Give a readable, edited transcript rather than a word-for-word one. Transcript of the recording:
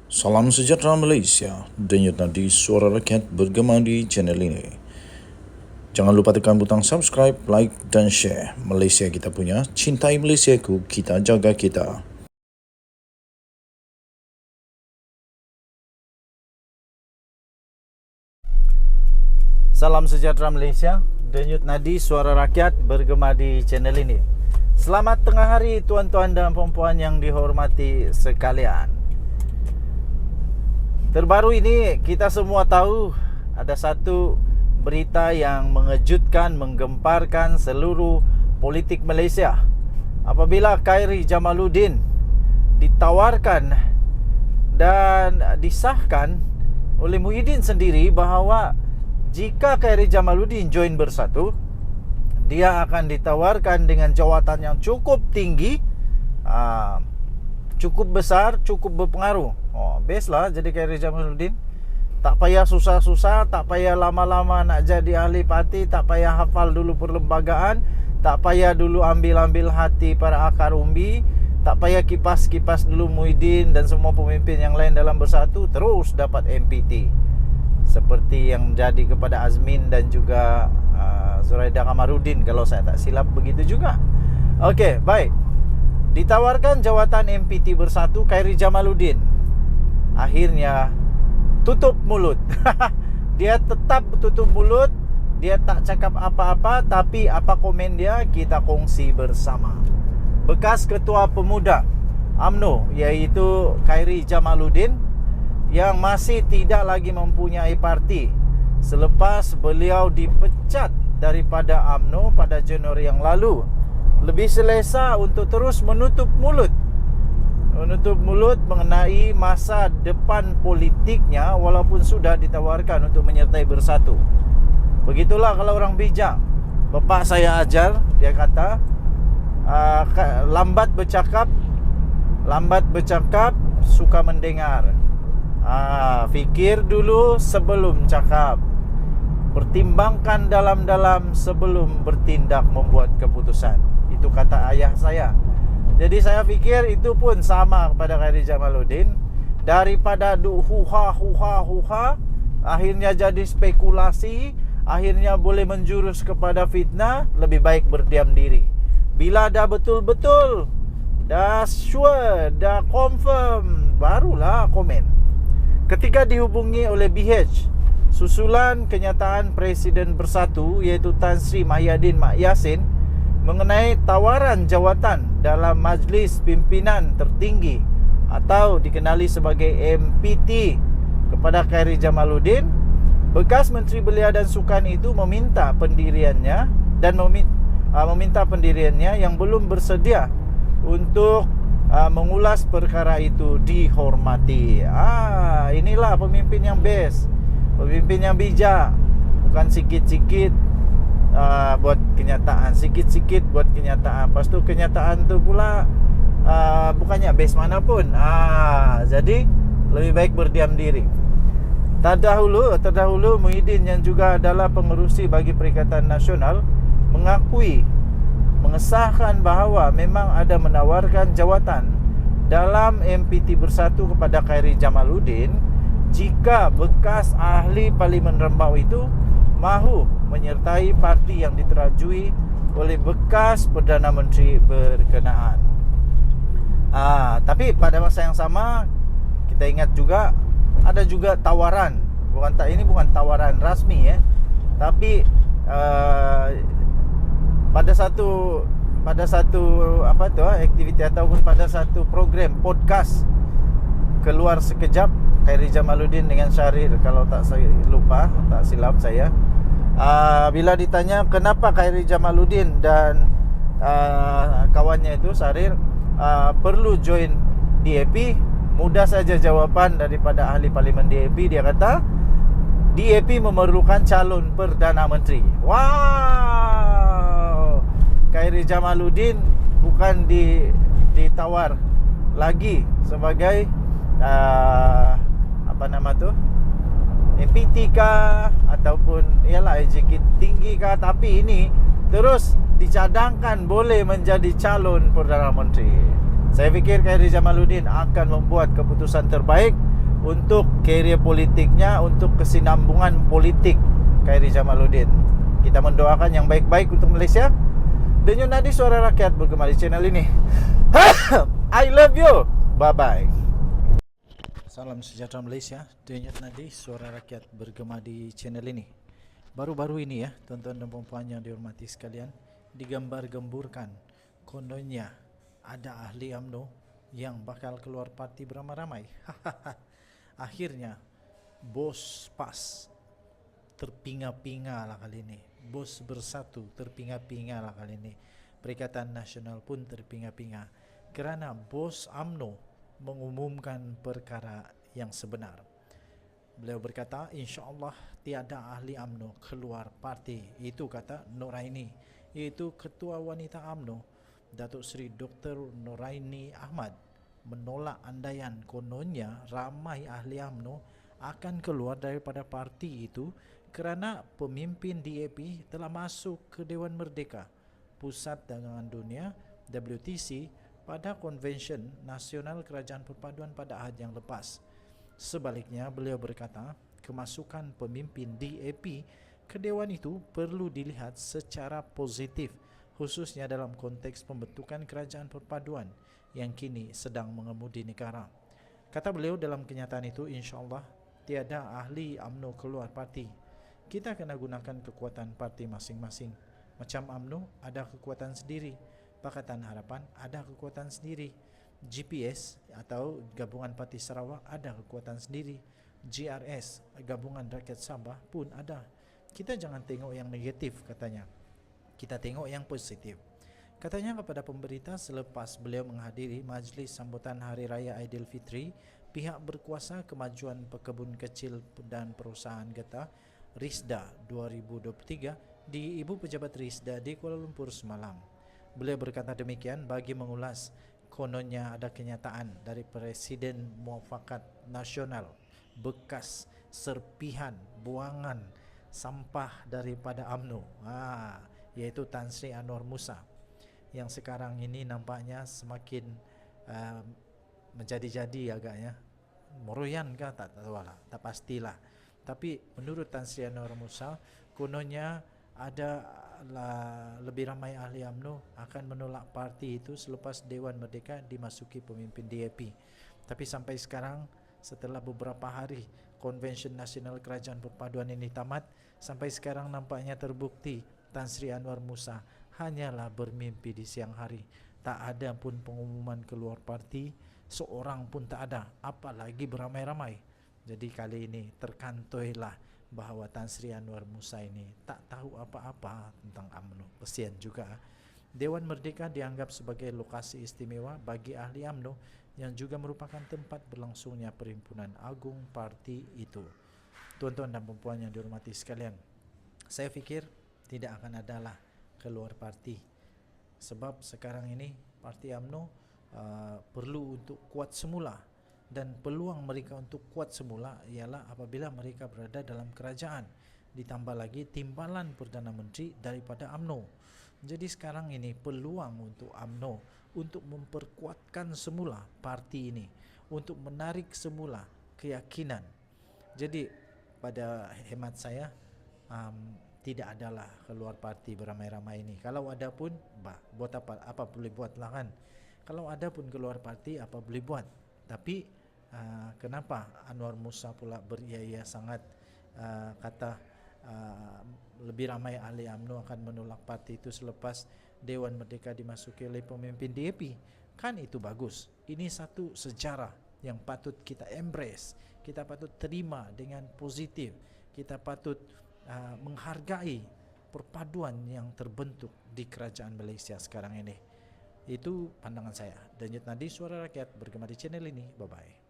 Salam sejahtera Malaysia, denyut nadi suara rakyat bergema di channel ini. Jangan lupa tekan butang subscribe, like dan share. Malaysia kita punya, cintai Malaysiaku, kita jaga kita. Salam sejahtera Malaysia, denyut nadi suara rakyat bergema di channel ini. Selamat tengah hari tuan-tuan dan puan-puan yang dihormati sekalian. Terbaru ini kita semua tahu ada satu berita yang mengejutkan, menggemparkan seluruh politik Malaysia. Apabila Khairy Jamaluddin ditawarkan dan disahkan oleh Muhyiddin sendiri bahawa jika Khairy Jamaluddin join Bersatu, dia akan ditawarkan dengan jawatan yang cukup tinggi, cukup besar, cukup berpengaruh. Best lah jadi Khairy Jamaluddin. Tak payah susah-susah, tak payah lama-lama nak jadi ahli parti, tak payah hafal dulu perlembagaan, tak payah dulu ambil-ambil hati para akar umbi, tak payah kipas-kipas dulu Muhyiddin dan semua pemimpin yang lain dalam Bersatu, terus dapat MPT. Seperti yang jadi kepada Azmin dan juga Zuraida Kamarudin, kalau saya tak silap begitu juga. Okey, baik. Ditawarkan jawatan MPT Bersatu Khairy Jamaluddin, akhirnya tutup mulut. Dia tetap tutup mulut. Dia tak cakap apa-apa, tapi apa komen dia kita kongsi bersama. Bekas Ketua Pemuda UMNO iaitu Khairy Jamaluddin yang masih tidak lagi mempunyai parti selepas beliau dipecat daripada UMNO pada Januari yang lalu, lebih selesa untuk terus menutup mulut mengenai masa depan politiknya walaupun sudah ditawarkan untuk menyertai Bersatu. Begitulah kalau orang bijak. Bapak saya ajar, dia kata, lambat bercakap, suka mendengar. Fikir dulu sebelum cakap. Pertimbangkan dalam-dalam sebelum bertindak membuat keputusan. Itu kata ayah saya. Jadi saya fikir itu pun sama kepada Khairy Jamaluddin. Daripada huha, akhirnya jadi spekulasi, akhirnya boleh menjurus kepada fitnah, lebih baik berdiam diri. Bila dah betul-betul, dah sure, dah confirm, barulah komen. Ketika dihubungi oleh BH, susulan kenyataan Presiden Bersatu iaitu Tan Sri Mahyadin Mak Yassin mengenai tawaran jawatan dalam Majlis Pimpinan Tertinggi atau dikenali sebagai MPT kepada Khairy Jamaluddin, bekas Menteri Belia dan Sukan itu meminta pendiriannya yang belum bersedia untuk mengulas perkara itu dihormati. Inilah pemimpin yang best, pemimpin yang bijak, bukan sikit-sikit buat kenyataan, sikit-sikit buat kenyataan. Lepas tu kenyataan tu pula bukannya base mana pun. Jadi lebih baik berdiam diri. Terdahulu Muhyiddin yang juga adalah pengerusi bagi Perikatan Nasional mengesahkan bahawa memang ada menawarkan jawatan dalam MPT Bersatu kepada Khairy Jamaluddin jika bekas ahli Parlimen Rembau itu mahu menyertai parti yang diterajui oleh bekas Perdana Menteri berkenaan. Tapi pada masa yang sama kita ingat juga ada juga tawaran, ini bukan tawaran rasmi tapi pada satu aktiviti ataupun pada satu program podcast keluar sekejap Khairy Jamaluddin dengan Syahrir, kalau tak silap saya. Bila ditanya kenapa Khairy Jamaluddin dan kawannya itu Syahrir perlu join DAP, mudah saja jawapan daripada ahli Parlimen DAP. Dia kata DAP memerlukan calon Perdana Menteri. Wow, Khairy Jamaluddin bukan ditawar lagi sebagai MPT kah ataupun executive tinggi kah, tapi ini terus dicadangkan boleh menjadi calon Perdana Menteri. Saya fikir Khairy Jamaluddin akan membuat keputusan terbaik untuk karier politiknya, untuk kesinambungan politik Khairy Jamaluddin. Kita mendoakan yang baik-baik untuk Malaysia. Denyut Nadi Suara Rakyat bergema di channel ini. I love you. Bye-bye. Salam sejahtera Malaysia. Denyut Nadi Suara Rakyat bergema di channel ini. Baru-baru ini ya, tuan-tuan dan puan-puan yang dihormati sekalian, digambar-gemburkan kononnya ada ahli UMNO yang bakal keluar parti beramai-ramai. Akhirnya bos PAS terpinga-pinga lah kali ini. Bos Bersatu terpinga-pinga lah kali ini. Perikatan Nasional pun terpinga-pinga kerana bos UMNO mengumumkan perkara yang sebenar. Beliau berkata, insya-Allah tiada ahli UMNO keluar parti. Itu kata Noraini, iaitu Ketua Wanita UMNO, Datuk Seri Dr. Noraini Ahmad, menolak andaian kononnya ramai ahli UMNO akan keluar daripada parti itu kerana pemimpin DAP telah masuk ke Dewan Merdeka, Pusat Dagangan Dunia WTC, pada Konvensyen Nasional Kerajaan Perpaduan pada Ahad yang lepas. Sebaliknya, beliau berkata, kemasukan pemimpin DAP ke Dewan itu perlu dilihat secara positif, khususnya dalam konteks pembentukan kerajaan perpaduan yang kini sedang mengemudi negara. Kata beliau dalam kenyataan itu, insya-Allah tiada ahli UMNO keluar parti. Kita kena gunakan kekuatan parti masing-masing. Macam UMNO ada kekuatan sendiri, Pakatan Harapan ada kekuatan sendiri, GPS atau Gabungan Parti Sarawak ada kekuatan sendiri, GRS Gabungan Rakyat Sabah pun ada. Kita jangan tengok yang negatif katanya, kita tengok yang positif. Katanya kepada pemberita selepas beliau menghadiri majlis sambutan Hari Raya Aidilfitri pihak berkuasa Kemajuan Pekebun Kecil dan Perusahaan Getah RISDA 2023 di Ibu Pejabat RISDA di Kuala Lumpur semalam. Beliau berkata demikian bagi mengulas kononnya ada kenyataan dari Presiden Muafakat Nasional bekas serpihan buangan sampah daripada UMNO, iaitu Tan Sri Anwar Musa, yang sekarang ini nampaknya semakin menjadi-jadi agaknya. Meroyan kah tak tahulah, tak pastilah. Tapi menurut Tan Sri Anwar Musa, kononnya ada lebih ramai ahli UMNO akan menolak parti itu selepas Dewan Merdeka dimasuki pemimpin DAP. Tapi sampai sekarang, setelah beberapa hari Konvensyen Nasional Kerajaan Perpaduan ini tamat, sampai sekarang nampaknya terbukti Tan Sri Anwar Musa hanyalah bermimpi di siang hari. Tak ada pun pengumuman keluar parti, seorang pun tak ada, apalagi beramai-ramai. Jadi kali ini terkantoilah bahawa Tan Sri Anwar Musa ini tak tahu apa-apa tentang UMNO. Kesian juga. Dewan Merdeka dianggap sebagai lokasi istimewa bagi ahli UMNO yang juga merupakan tempat berlangsungnya Perhimpunan Agung Parti itu. Tuan-tuan dan puan yang dihormati sekalian, saya fikir tidak akan adalah keluar parti. Sebab sekarang ini parti UMNO perlu untuk kuat semula. Dan peluang mereka untuk kuat semula ialah apabila mereka berada dalam kerajaan, ditambah lagi timbalan Perdana Menteri daripada UMNO. Jadi sekarang ini peluang untuk UMNO untuk memperkuatkan semula parti ini, untuk menarik semula keyakinan. Jadi pada hemat saya, tidak adalah keluar parti beramai-ramai ini. Kalau ada pun, buat apa boleh buat lah kan. Kalau ada pun keluar parti, apa boleh buat. Tapi kenapa Anwar Musa pula beria-ia sangat kata lebih ramai ahli UMNO akan menolak parti itu selepas Dewan Merdeka dimasuki oleh pemimpin DAP? Kan itu bagus. Ini satu sejarah yang patut kita embrace, kita patut terima dengan positif, kita patut menghargai perpaduan yang terbentuk di kerajaan Malaysia sekarang ini. Itu pandangan saya. Denyut Nadi Suara Rakyat bergema di channel ini. Bye-bye.